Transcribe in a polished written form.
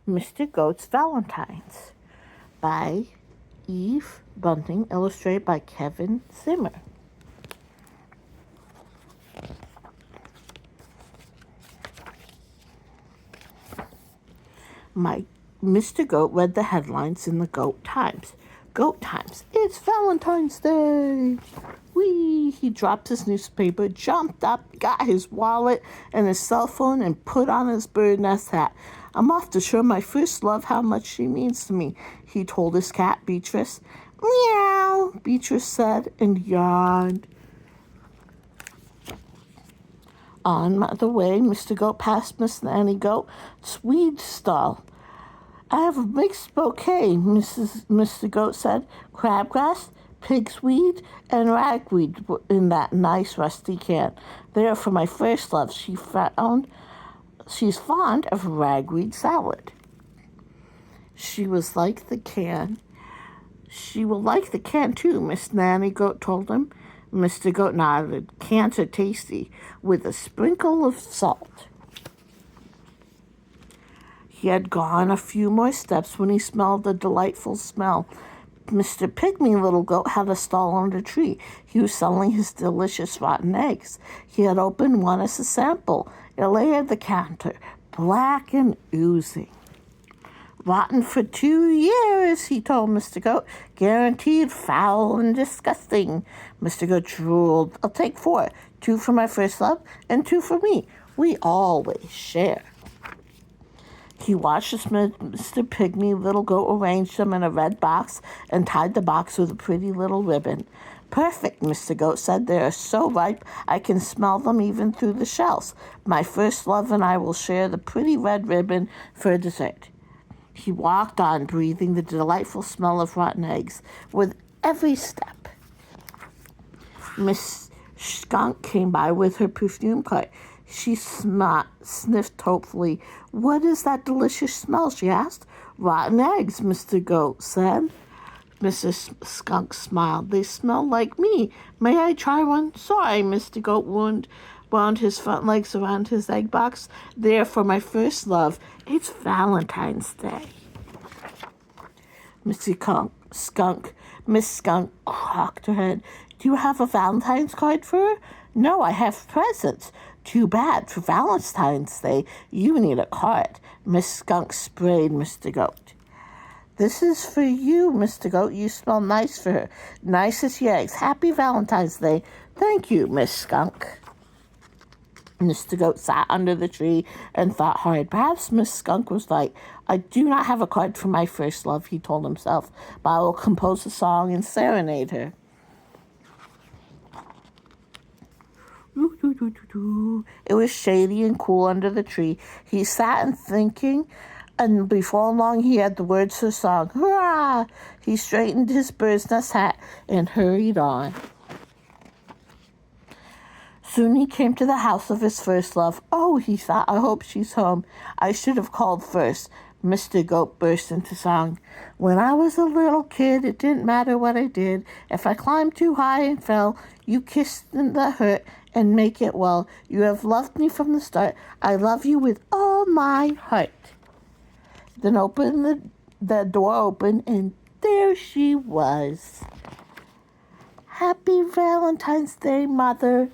Mr. Goat's Valentines by Eve Bunting, illustrated by Kevin Zimmer. Mr. Goat read the headlines in the Goat Times. Goat Times, it's Valentine's Day! Whee! He dropped his newspaper, jumped up, got his wallet and his cell phone, and put on his bird nest hat. I'm off to show my first love how much she means to me, he told his cat, Beatrice. Meow, Beatrice said and yawned. On the way, Mr. Goat passed Miss Nanny Goat's weed stall. I have a mixed bouquet, Mr. Goat said. Crabgrass, pig's weed, and ragweed in that nice rusty can. They are for my first love. She's fond of ragweed salad. She will like the can too, Miss Nanny Goat told him. Mr. Goat nodded. Cans are tasty, with a sprinkle of salt. He had gone a few more steps when he smelled a delightful smell. Mr. Pygmy Little Goat had a stall under a tree. He was selling his delicious rotten eggs. He had opened one as a sample. It lay at the counter, black and oozing. Rotten for 2 years, he told Mr. Goat. Guaranteed foul and disgusting. Mr. Goat drooled. I'll take 4. 2 for my first love and 2 for me. We always share. He watched as Mr. Pygmy Little Goat arranged them in a red box and tied the box with a pretty little ribbon. Perfect, Mr. Goat said. They are so ripe I can smell them even through the shells. My first love and I will share the pretty red ribbon for dessert. He walked on, breathing the delightful smell of rotten eggs with every step. Miss Skunk came by with her perfume cart. She sniffed hopefully. What is that delicious smell, she asked. Rotten eggs, Mr. Goat said. Mrs. Skunk smiled. They smell like me. May I try one? Sorry, Mr. Goat wound his front legs around his egg box. There for my first love. It's Valentine's Day. Miss Skunk cocked her head. Do you have a Valentine's card for her? No, I have presents. Too bad. For Valentine's Day, you need a card. Miss Skunk sprayed Mr. Goat. This is for you, Mr. Goat. You smell nice for her. Nice as your eggs. Happy Valentine's Day. Thank you, Miss Skunk. Mr. Goat sat under the tree and thought hard. Perhaps Miss Skunk was right. I do not have a card for my first love, he told himself, but I will compose a song and serenade her. It was shady and cool under the tree. He sat and thinking, and before long he had the words to the song. Hurrah! He straightened his bird's nest hat and hurried on. Soon he came to the house of his first love. Oh, he thought, I hope she's home. I should have called first. Mr. Goat burst into song. When I was a little kid, it didn't matter what I did. If I climbed too high and fell, you kissed the hurt and make it well. You have loved me from the start. I love you with all my heart. Then the door opened, and there she was. Happy Valentine's Day, Mother.